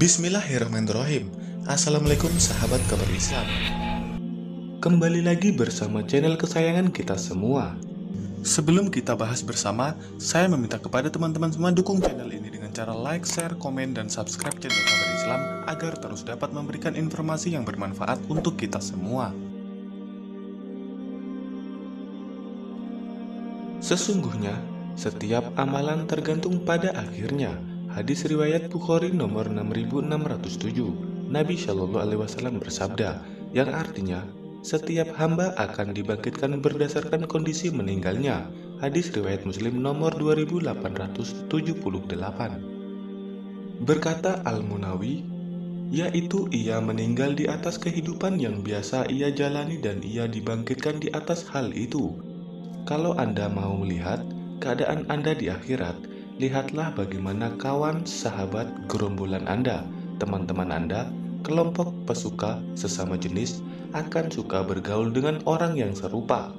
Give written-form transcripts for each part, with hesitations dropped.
Bismillahirrahmanirrahim. Assalamualaikum sahabat kabar Islam. Kembali lagi bersama channel kesayangan kita semua. Sebelum kita bahas bersama, saya meminta kepada teman-teman semua dukung channel ini dengan cara like, share, komen, dan subscribe channel kabar Islam agar terus dapat memberikan informasi yang bermanfaat untuk kita semua. Sesungguhnya, setiap amalan tergantung pada akhirnya. Hadis riwayat Bukhari nomor 6607. Nabi Shallallahu Alaihi Wasallam bersabda, yang artinya setiap hamba akan dibangkitkan berdasarkan kondisi meninggalnya. Hadis riwayat Muslim nomor 2878. Berkata Al-Munawi, yaitu ia meninggal di atas kehidupan yang biasa ia jalani dan ia dibangkitkan di atas hal itu. Kalau Anda mau melihat keadaan Anda di akhirat, lihatlah bagaimana kawan, sahabat, gerombolan Anda, teman-teman Anda, kelompok pesuka sesama jenis akan suka bergaul dengan orang yang serupa.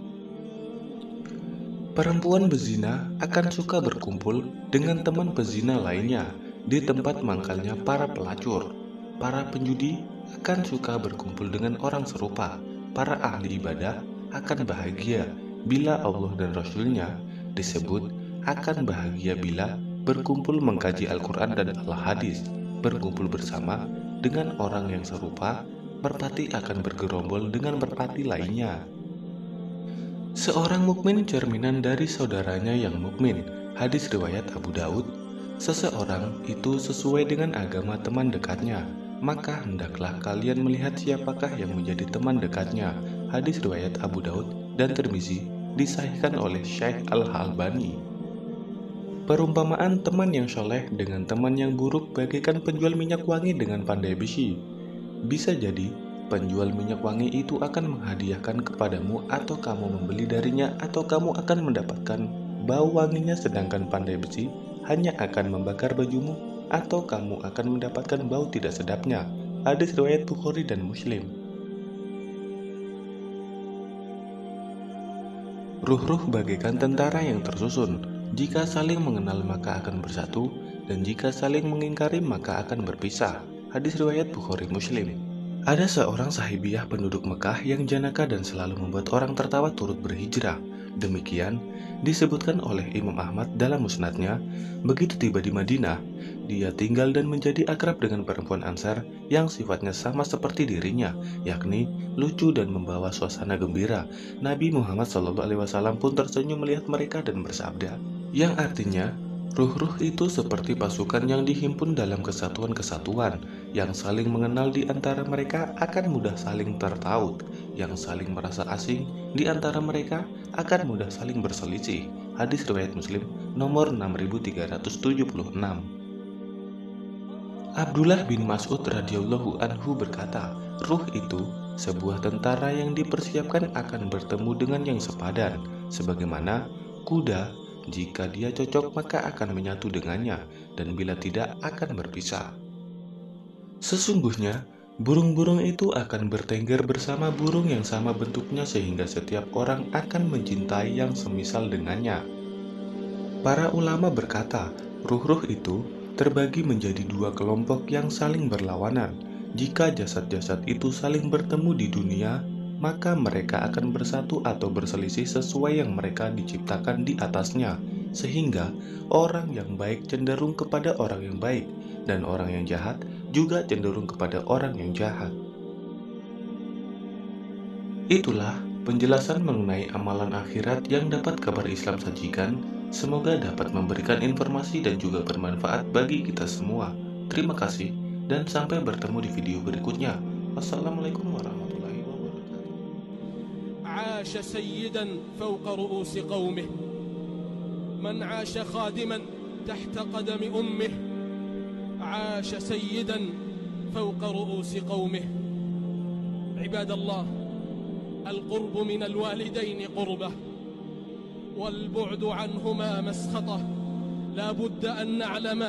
Perempuan bezina akan suka berkumpul dengan teman pezina lainnya di tempat mangkalnya para pelacur. Para penjudi akan suka berkumpul dengan orang serupa. Para ahli ibadah akan bahagia bila Allah dan Rasul-Nya disebut, akan bahagia bila berkumpul mengkaji Al-Quran dan Al-Hadis. Berkumpul bersama dengan orang yang serupa, merpati akan bergerombol dengan merpati lainnya. Seorang mukmin cerminan dari saudaranya yang mukmin. Hadis riwayat Abu Daud. Seseorang itu sesuai dengan agama teman dekatnya, maka hendaklah kalian melihat siapakah yang menjadi teman dekatnya. Hadis riwayat Abu Daud dan Tirmizi, disahihkan oleh Syekh Al-Albani. Perumpamaan teman yang soleh dengan teman yang buruk bagaikan penjual minyak wangi dengan pandai besi. Bisa jadi penjual minyak wangi itu akan menghadiahkan kepadamu, atau kamu membeli darinya, atau kamu akan mendapatkan bau wanginya, sedangkan pandai besi hanya akan membakar bajumu, atau kamu akan mendapatkan bau tidak sedapnya. Hadis riwayat Bukhari dan Muslim. Ruh-ruh bagaikan tentara yang tersusun. Jika saling mengenal maka akan bersatu, dan jika saling mengingkari maka akan berpisah. Hadis riwayat Bukhari Muslim. Ada seorang sahibiyah penduduk Mekah yang janaka dan selalu membuat orang tertawa turut berhijrah. Demikian disebutkan oleh Imam Ahmad dalam musnadnya. Begitu tiba di Madinah, dia tinggal dan menjadi akrab dengan perempuan Ansar yang sifatnya sama seperti dirinya, yakni lucu dan membawa suasana gembira. Nabi Muhammad SAW pun tersenyum melihat mereka dan bersabda, yang artinya, ruh-ruh itu seperti pasukan yang dihimpun dalam kesatuan-kesatuan, yang saling mengenal di antara mereka akan mudah saling tertaut, yang saling merasa asing di antara mereka akan mudah saling berselisih. Hadis riwayat Muslim nomor 6376. Abdullah bin Mas'ud radhiyallahu anhu berkata, ruh itu sebuah tentara yang dipersiapkan akan bertemu dengan yang sepadan, sebagaimana kuda, jika dia cocok maka akan menyatu dengannya, dan bila tidak akan berpisah. Sesungguhnya, burung-burung itu akan bertengger bersama burung yang sama bentuknya sehingga setiap orang akan mencintai yang semisal dengannya. Para ulama berkata, ruh-ruh itu terbagi menjadi dua kelompok yang saling berlawanan. Jika jasad-jasad itu saling bertemu di dunia, maka mereka akan bersatu atau berselisih sesuai yang mereka diciptakan di atasnya, sehingga orang yang baik cenderung kepada orang yang baik, dan orang yang jahat juga cenderung kepada orang yang jahat. Itulah penjelasan mengenai amalan akhirat yang dapat kabar Islam sajikan. Semoga dapat memberikan informasi dan juga bermanfaat bagi kita semua. Terima kasih dan sampai bertemu di video berikutnya. Wassalamualaikum warahmatullahi wabarakatuh. عاش سيدا فوق رؤوس قومه من عاش خادما تحت قدم أمه عاش سيدا فوق رؤوس قومه عباد الله القرب من الوالدين قربة والبعد عنهما مسخطة لا بد أن نعلم